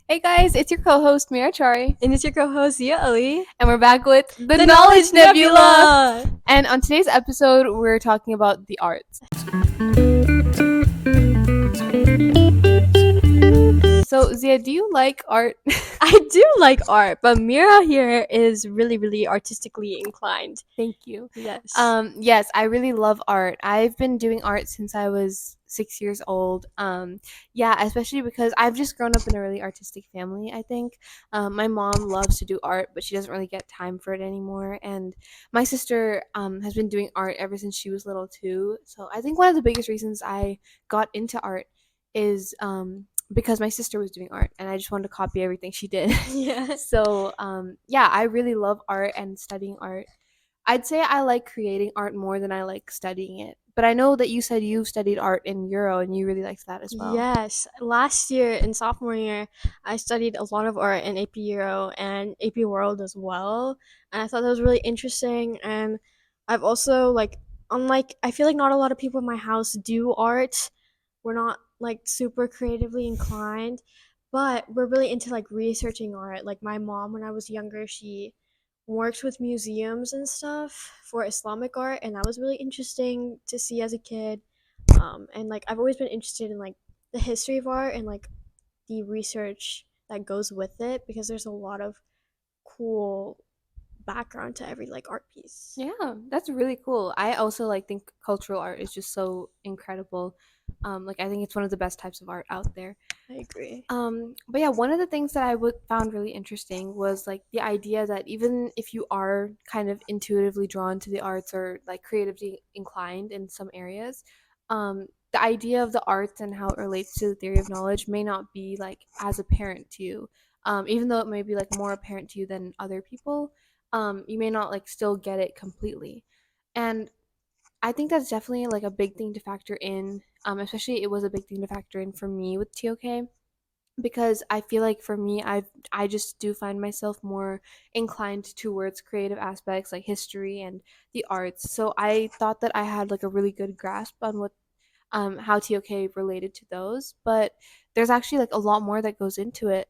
Hey guys, it's your co-host Mira Chary, And it's your co-host, Ali. and we're back with the The Knowledge Knowledge Nebula. Nebula! And on today's episode, we're talking about the arts. So, Zia, do you like art? I do like art, but Mira here is really, really artistically inclined. Thank you. Yes. Yes, I really love art. I've been doing art since I was 6 years old. Yeah, especially because I've just grown up in a really artistic family, I think. My mom loves to do art, but she doesn't really get time for it anymore. And my sister has been doing art ever since she was little, too. So I think one of the biggest reasons I got into art is because my sister was doing art and I just wanted to copy everything she did. Yeah. So, yeah, I really love art and studying art. I'd say I like creating art more than I like studying it. But I know that you said you studied art in Euro and you really liked that as well. Yes. Last year, in sophomore year, I studied a lot of art in AP Euro and AP World as well. And I thought that was really interesting. And I've also, unlike, I feel like not a lot of people in my house do art. We're not super creatively inclined, but we're really into researching art. Like my mom, when I was younger, she worked with museums and stuff for Islamic art, and that was really interesting to see as a kid. And I've always been interested in the history of art and the research that goes with it because there's a lot of cool background to every art piece. Yeah, that's really cool. I also like think cultural art is just so incredible. Like I think it's one of the best types of art out there. I agree. But yeah, one of the things that found really interesting was like the idea that even if you are kind of intuitively drawn to the arts or like creatively inclined in some areas, the idea of the arts and how it relates to the theory of knowledge may not be like as apparent to you. Even though it may be like more apparent to you than other people, you may not like still get it completely. And I think that's definitely like a big thing to factor in. Especially it was a big thing to factor in for me with TOK because I feel like for me I just do find myself more inclined towards creative aspects like history and the arts. So I thought that I had like a really good grasp on what how TOK related to those, but there's actually like a lot more that goes into it,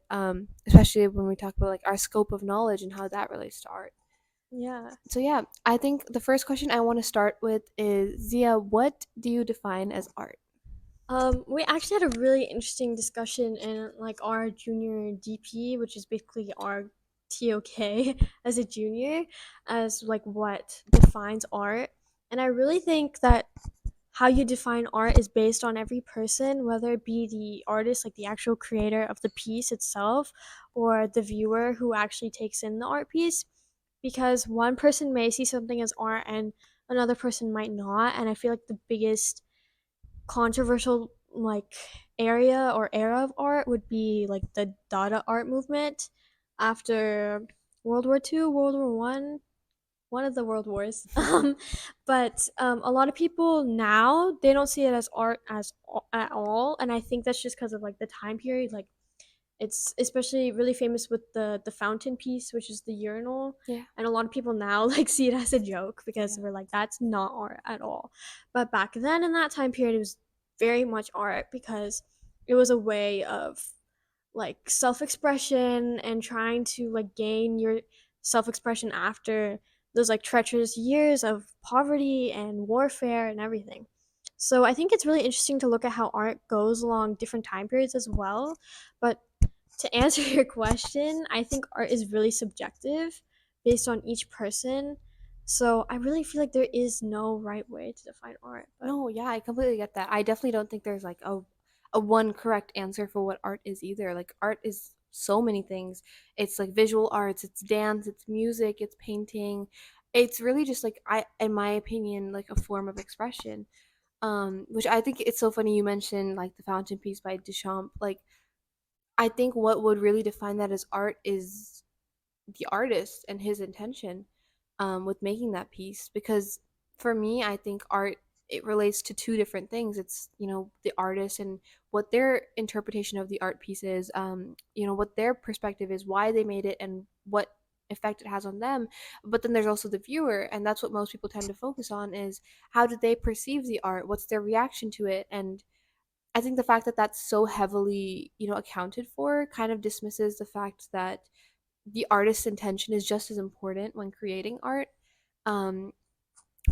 especially when we talk about like our scope of knowledge and how that relates to art. Yeah. So yeah, I think the first question I want to start with is Zia, what do you define as art? We actually had a really interesting discussion in our junior DP, which is basically our TOK as a junior, as what defines art. And I really think that how you define art is based on every person, whether it be the artist, like the actual creator of the piece itself, or the viewer who actually takes in the art piece. Because one person may see something as art and another person might not. And I feel like the biggest controversial area or era of art would be the Dada art movement after World War II, World War one of the world wars. But a lot of people now they don't see it as art at all, and I think that's just because of the time period. It's especially really famous with the fountain piece, which is the urinal, Yeah. and a lot of people now see it as a joke because Yeah. we're like that's not art at all. But back then in that time period, it was very much art because it was a way of self-expression and trying to gain your self-expression after those treacherous years of poverty and warfare and everything. So I think it's really interesting to look at how art goes along different time periods as well. But to answer your question, I think art is really subjective based on each person. So I really feel like there is no right way to define art. But No, yeah, I completely get that. I definitely don't think there's like a one correct answer for what art is either. Like art is so many things. It's like visual arts, it's dance, it's music, it's painting. It's really just like I in my opinion like a form of expression. Which I think it's so funny you mentioned like the fountain piece by Duchamp. Like I think what would really define that as art is the artist and his intention with making that piece. Because for me, I think art it relates to two different things. It's the artist and what their interpretation of the art piece is. What their perspective is, why they made it, and what effect it has on them. But then there's also the viewer, and that's what most people tend to focus on is how did they perceive the art? What's their reaction to it? And I think the fact that that's so heavily, accounted for kind of dismisses the fact that the artist's intention is just as important when creating art. Um,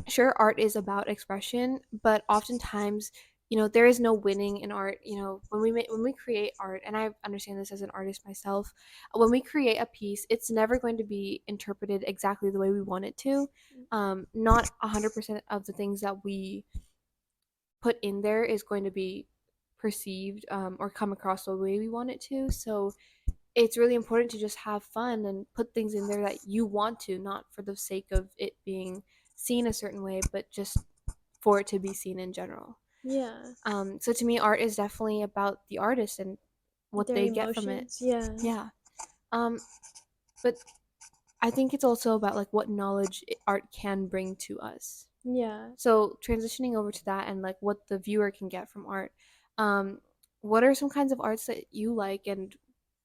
sure, art is about expression, but oftentimes, there is no winning in art. When we create art, and I understand this as an artist myself, when we create a piece, it's never going to be interpreted exactly the way we want it to. Not 100% of the things that we put in there is going to be perceived, or come across the way we want it to. So it's really important to just have fun and put things in there that you want to, not for the sake of it being seen a certain way, but just for it to be seen in general. Yeah. So to me, art is definitely about the artist and what Their they get from it. emotions. Yeah. Yeah. Um, but I think it's also about like what knowledge art can bring to us. Yeah. So transitioning over to that and like what the viewer can get from art. Um, what are some kinds of arts that you like and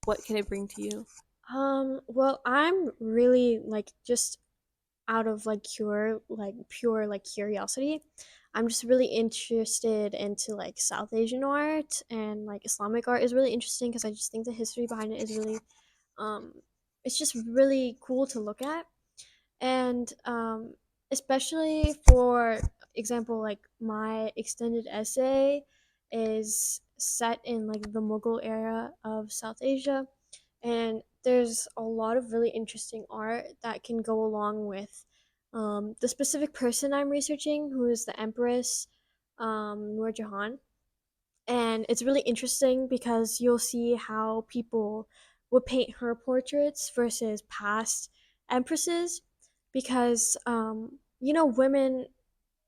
what can it bring to you? Well, I'm really like just out of like pure like curiosity. I'm just really interested into like South Asian art, and like Islamic art is really interesting because I just think the history behind it is really um it's just really cool to look at. And especially for example, like my extended essay is set in like the Mughal era of South Asia, and there's a lot of really interesting art that can go along with the specific person I'm researching, who is the Empress Noor Jahan. And it's really interesting because you'll see how people would paint her portraits versus past empresses, because women,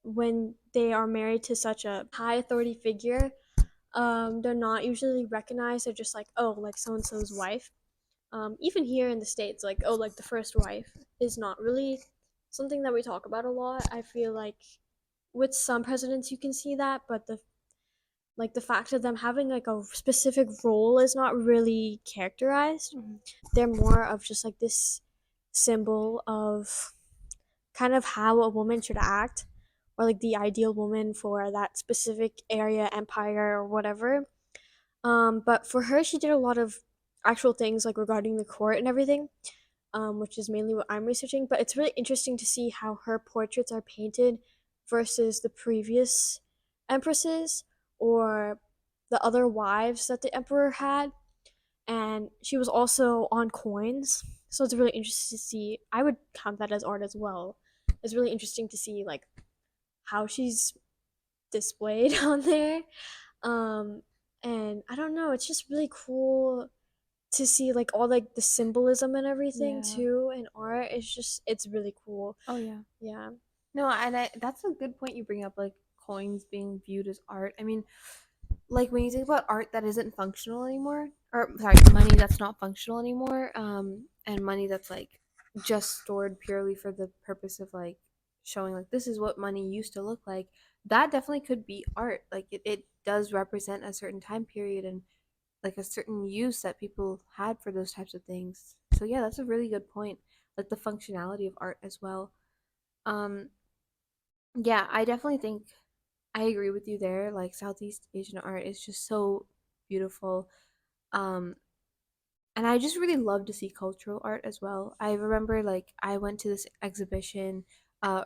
when they are married to such a high authority figure, they're not usually recognized. They're just like, oh, like so and so's wife. Even here in the States, like, oh, like the first wife is not really something that we talk about a lot. I feel like with some presidents you can see that, but the fact of them having like a specific role is not really characterized. Mhm. They're more of just like this symbol of kind of how a woman should act, or like the ideal woman for that specific area, empire, or whatever. But for her, she did a lot of actual things like regarding the court and everything, which is mainly what I'm researching. But it's really interesting to see how her portraits are painted versus the previous empresses or the other wives that the emperor had. And she was also on coins. So it's really interesting to see. I would count that as art as well. It's really interesting to see like how she's displayed on there. Um, and I don't know, it's just really cool to see like all like the symbolism and everything Yeah. too in art. It's really cool. Oh yeah. Yeah. No, and that's a good point you bring up, like coins being viewed as art. I mean, like when you think about art that isn't functional anymore, or sorry, money that's not functional anymore, and money that's like just stored purely for the purpose of like showing like this is what money used to look like, that definitely could be art. Like it does represent a certain time period and like a certain use that people had for those types of things. So yeah, that's a really good point. Like the functionality of art as well. Um, yeah, I definitely think I agree with you there. Like Southeast Asian art is just so beautiful. Um, and I just really love to see cultural art as well. I remember like I went to this exhibition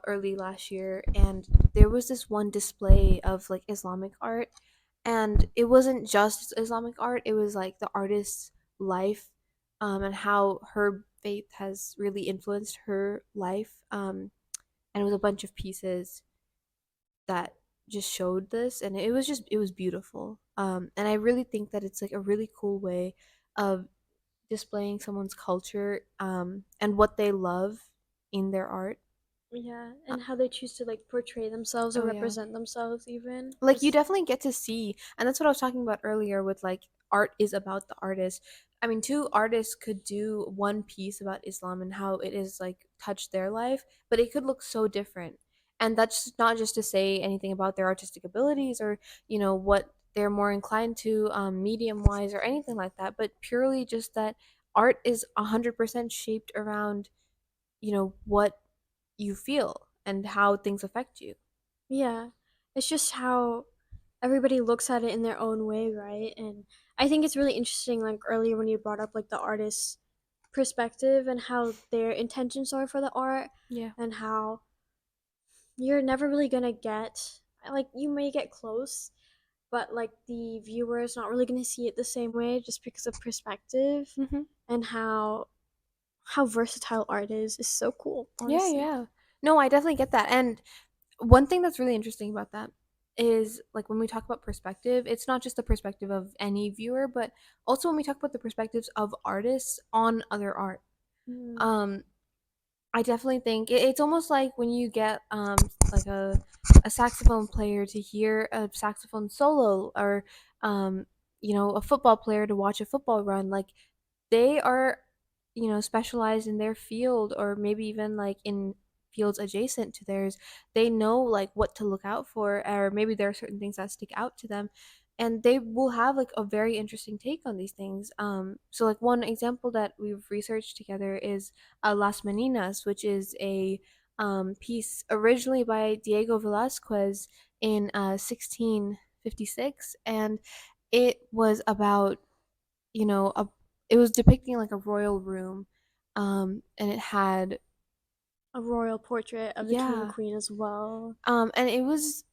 early last year, and there was this one display of like Islamic art, and it wasn't just Islamic art. It was like the artist's life, and how her faith has really influenced her life. And it was a bunch of pieces that just showed this, and it was beautiful. And I really think that it's like a really cool way of displaying someone's culture, and what they love in their art. Yeah, uh, and how they choose to like portray themselves or oh yeah, represent themselves even like you is definitely get to see, and that's what I was talking about earlier with like art is about the artist. I mean, two artists could do one piece about Islam and how it is like touched their life, but it could look so different. And that's not just to say anything about their artistic abilities or what they're more inclined to, medium wise or anything like that, but purely just that art is 100% shaped around what you feel and how things affect you. yeah. It's just how everybody looks at it in their own way, right? And I think it's really interesting, like earlier when you brought up like the artist's perspective and how their intentions are for the art, Yeah. and how you're never really gonna get, like, you may get close, but like the viewer is not really gonna see it the same way just because of perspective, Hmm. and how versatile art is so cool, Yeah, honestly. yeah. No, I definitely get that. And one thing that's really interesting about that is like when we talk about perspective, it's not just the perspective of any viewer, but also when we talk about the perspectives of artists on other art. Mm. Um, I definitely think it's almost like when you get like a saxophone player to hear a saxophone solo, or um a football player to watch a football run. Like they are, specialized in their field, or maybe even like in fields adjacent to theirs. They know like what to look out for, or maybe there are certain things that stick out to them, and they will have like a very interesting take on these things. So like one example that we've researched together is Las Meninas, which is a piece originally by Diego Velázquez in 1656, and it was about, you know a it was depicting like a royal room, and it had, A royal portrait of the king and yeah, queen as well. and it was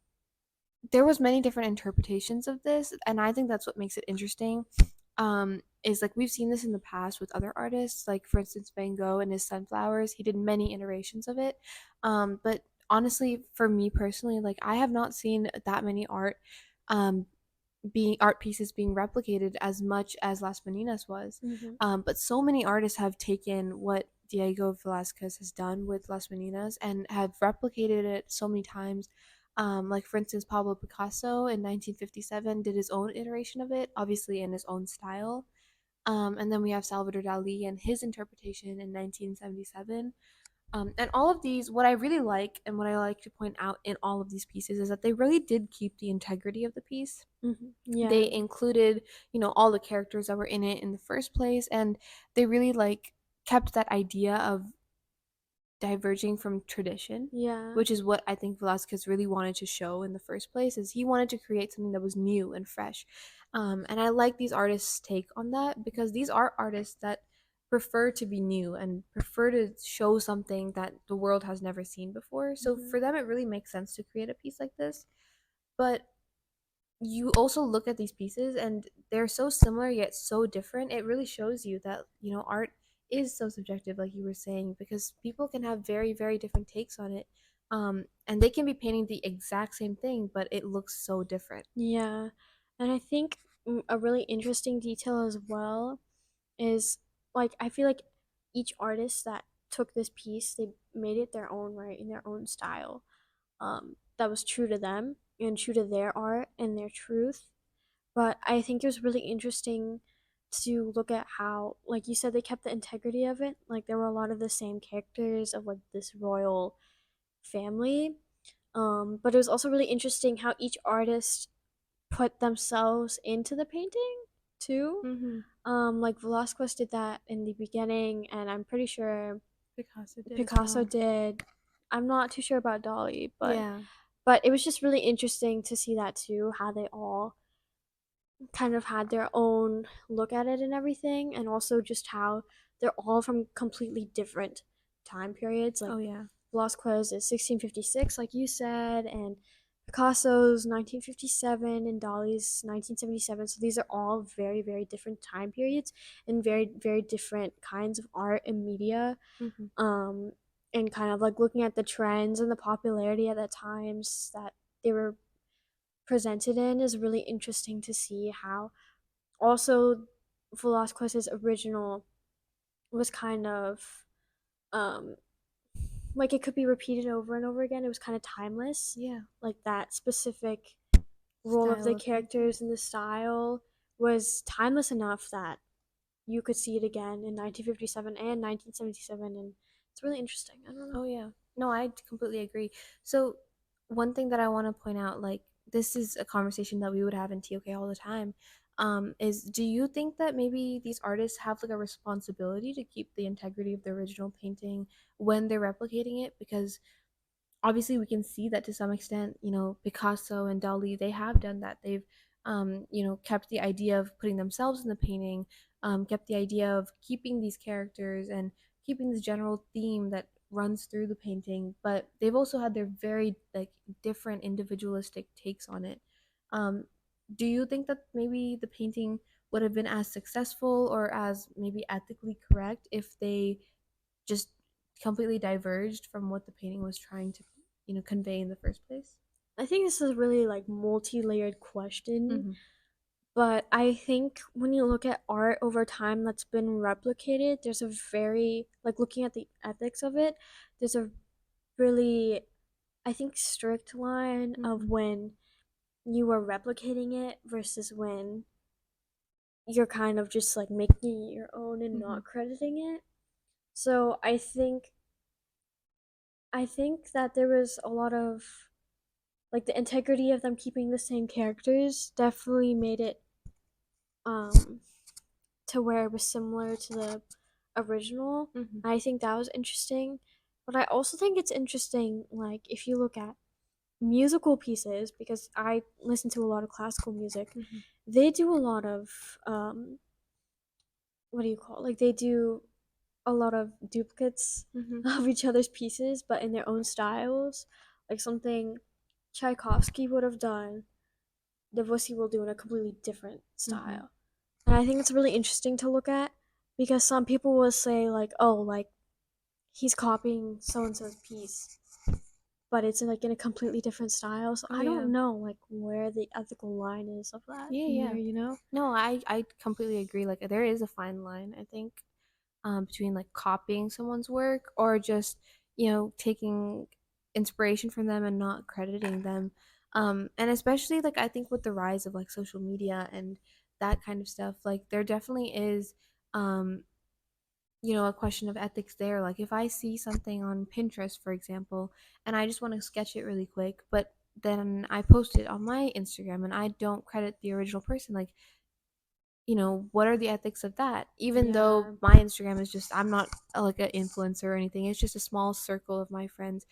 there was many different interpretations of this, and I think that's what makes it interesting. Is like we've seen this in the past with other artists, like for instance Van Gogh and his sunflowers. He did many iterations of it, but honestly, for me personally, like I have not seen that many um, being art pieces being replicated as much as Las Meninas was. Hmm. But so many artists have taken what Diego Velázquez has done with Las Meninas and have replicated it so many times. Like for instance, Pablo Picasso in 1957 did his own iteration of it, obviously in his own style. And then we have Salvador Dali and his interpretation in 1977. And all of these, what I really like and what I like to point out in all of these pieces is that they really did keep the integrity of the piece. Yeah. They included, all the characters that were in it in the first place, and they really like kept that idea of diverging from tradition, Yeah. which is what I think Velasquez really wanted to show in the first place. Is he wanted to create something that was new and fresh. And I like these artists' take on that, because these are artists that prefer to be new and prefer to show something that the world has never seen before. So Hmm. for them, it really makes sense to create a piece like this. But you also look at these pieces and they're so similar yet so different. It really shows you that, art is so subjective, like you were saying, because people can have very, very different takes on it. And they can be painting the exact same thing, but it looks so different. Yeah. And I think a really interesting detail as well is, like, I feel like each artist that took this piece, they made it their own, right, in their own style. That was true to them and true to their art and their truth. But I think it was really interesting to look at how, like you said, they kept the integrity of it. Like there were a lot of the same characters of like this royal family. But it was also really interesting how each artist put themselves into the painting too. Mm-hmm. Like Velasquez did that in the beginning, and I'm pretty sure Picasso did as Picasso well. did. I'm not too sure about Dali, Yeah. but it was just really interesting to see that too, how they all kind of had their own look at it and everything, and also just how they're all from completely different time periods. Like Oh yeah. Velasquez is 1656, like you said, and Picasso's 1957 and Dali's 1977. So these are all very, very different time periods and very, very different kinds of art and media. Mm-hmm. Um, and kind of like looking at the trends and the popularity at the times that they were presented in is really interesting to see how also Velasquez's original was kind of um like it could be repeated over and over again. It was kind of timeless. Yeah. Like that specific role of Style the of painting. characters and the style was timeless enough that you could see it again in 1957 and 1977, and it's really interesting. I don't know. Oh yeah. No, I completely agree. So one thing that I want to point out, like this is a conversation that we would have in TOK all the time, is do you think that maybe these artists have like a responsibility to keep the integrity of the original painting when they're replicating it? Because obviously we can see that to some extent, Picasso and Dali, they have done that. They've kept the idea of putting themselves in the painting, kept the idea of keeping these characters and keeping this general theme that runs through the painting, but they've also had their very like different individualistic takes on it. um do you think that maybe the painting would have been as successful or as maybe ethically correct if they just completely diverged from what the painting was trying to, convey in the first place? I think this is a really like multi-layered question, Mm-hmm. but I think when you look at art over time that's been replicated, there's a very like looking at the ethics of it, there's a really I think strict line of Mm-hmm. when you are replicating it versus when you're kind of just like making it your own and Mm-hmm. not crediting it. So I think that there was a lot of like the integrity of them keeping the same characters definitely made it um to where it was similar to the original. Mm-hmm. I think that was interesting. But I also think it's interesting, like, if you look at musical pieces, because I listen to a lot of classical music, Mm-hmm. they do a lot of, what do you call it? Like, they do a lot of duplicates Mm-hmm. of each other's pieces, but in their own styles. Like, something Tchaikovsky would have done, Debussy will do in a completely different Mm-hmm. style. And I think it's really interesting to look at because some people will say like, "Oh, like he's copying so and so's piece," but it's like in a completely different style. So Oh I yeah. don't know like where the ethical line is of that Yeah, in yeah. there, you know? No, I completely agree. Like there is a fine line, I think, between like copying someone's work or just, taking inspiration from them and not crediting them. And especially like I think with the rise of like social media and that kind of stuff, like there definitely is um a question of ethics there. Like if I see something on Pinterest, for example, and I just want to sketch it really quick, but then I post it on my Instagram and I don't credit the original person, like, what are the ethics of that? Even though Yeah. my Instagram is just, I'm not like an influencer or anything, it's just a small circle of my friends.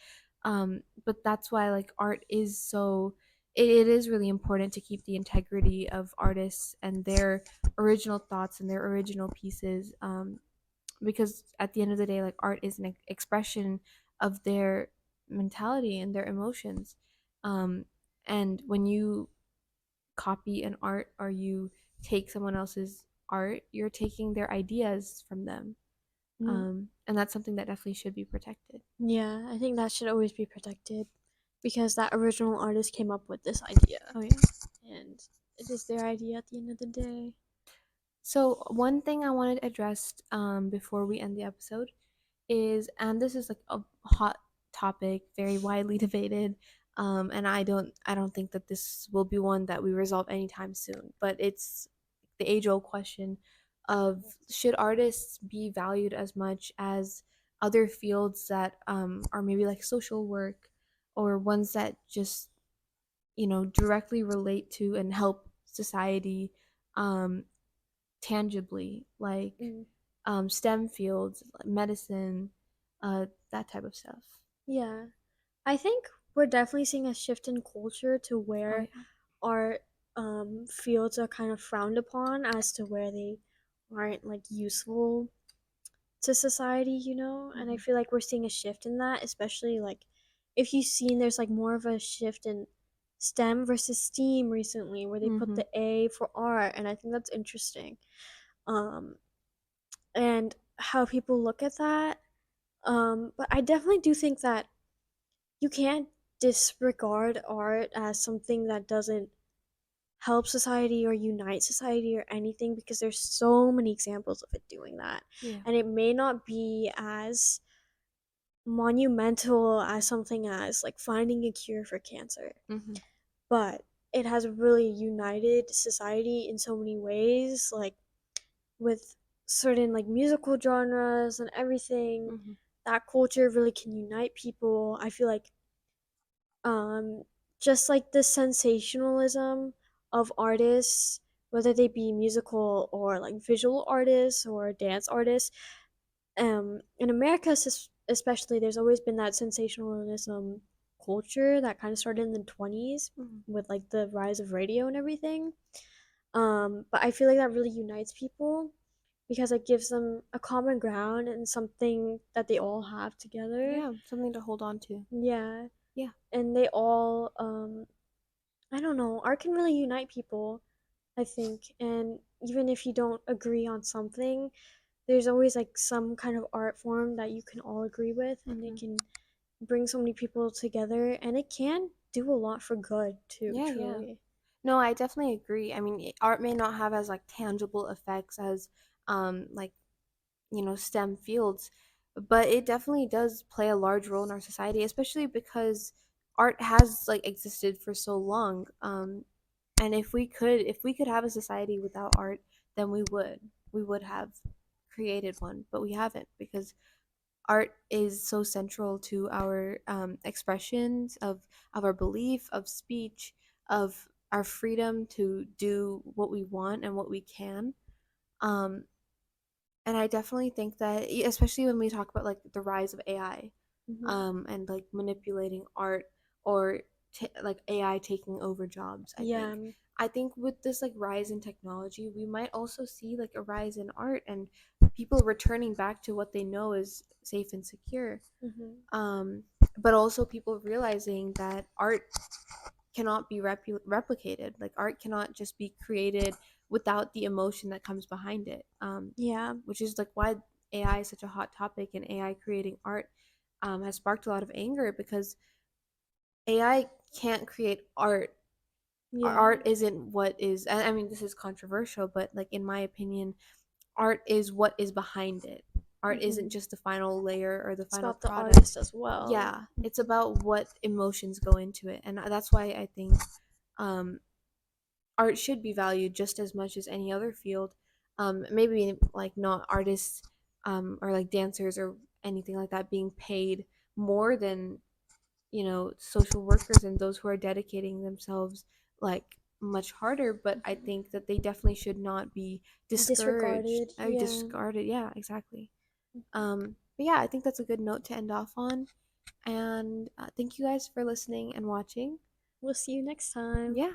But that's why like art is so, it is really important to keep the integrity of artists and their original thoughts and their original pieces. Because at the end of the day, like art is an expression of their mentality and their emotions. Um, and when you copy an art or you take someone else's art, you're taking their ideas from them. Mm. And that's something that definitely should be protected. Yeah, I think that should always be protected because that original artist came up with this idea Oh, yeah. and it is their idea at the end of the day. So, one thing I wanted addressed before we end the episode is, and this is like a hot topic, very widely debated, and I don't think that this will be one that we resolve anytime soon. But it's the age-old question of should artists be valued as much as other fields that are maybe like social work or ones that just directly relate to and help society um, tangibly, like Mm. STEM fields, like medicine, that type of stuff. Yeah. I think we're definitely seeing a shift in culture to Oh where yeah. art fields are kind of frowned upon as to where they aren't like useful to society, you know? And I Mm-hmm. feel like we're seeing a shift in that, especially like if you've seen there's like more of a shift in STEM versus STEAM recently where they put Mm-hmm. the A for art and I think that's interesting. Um and how people look at that. But I definitely do think that you can't disregard art as something that doesn't help society or unite society or anything because there's so many examples of it doing that. Yeah. And it may not be as monumental as something as like finding a cure for cancer, Mm-hmm. but it has really united society in so many ways, like with certain like musical genres and everything. Mm-hmm. That culture really can unite people. I feel like um just like the sensationalism of artists, whether they be musical or like visual artists or dance artists, in America especially there's always been that sensationalism culture that kind of started in the 20s Mhm. with like the rise of radio and everything. But I feel like that really unites people because it gives them a common ground and something that they all have together. Yeah, something to hold on to. Yeah, Yeah. and they all I don't know, art can really unite people, I think. And even if you don't agree on something, there's always like some kind of art form that you can all agree with, and it Hmm. can bring so many people together, and it can do a lot for good too, Yeah, yeah. truly. No, I definitely agree. I mean, art may not have as like tangible effects as like, STEM fields, but it definitely does play a large role in our society, especially because art has like existed for so long. And if we could have a society without art, then we would have created one, but we haven't because art is so central to our expressions of our belief, of speech, of our freedom to do what we want and what we can. Um, and I definitely think that, especially when we talk about like the rise of AI, Hmm. and like manipulating art or like AI taking over jobs, Yeah. I think with this like rise in technology, we might also see like a rise in art and people returning back to what they know is safe and secure. Hmm. Um, but also people realizing that art cannot be replicated. Like art cannot just be created without the emotion that comes behind it. Yeah. Which is like why AI is such a hot topic, and AI creating art has sparked a lot of anger because AI can't create art. Yeah. Art isn't what is. I mean, this is controversial, but like in my opinion, art is what is behind it. Art isn't Hmm. just the final layer or the It's final about the product. artist as well. Yeah, it's about what emotions go into it, and that's why I think um, art should be valued just as much as any other field. Maybe like not artists or like dancers or anything like that being paid more than social workers and those who are dedicating themselves like much harder. But I Mhm. think that they definitely should not be discouraged Disregarded. or Yeah. discarded. Yeah, exactly. But yeah, I think that's a good note to end off on. And thank you guys for listening and watching. We'll see you next time. Yeah.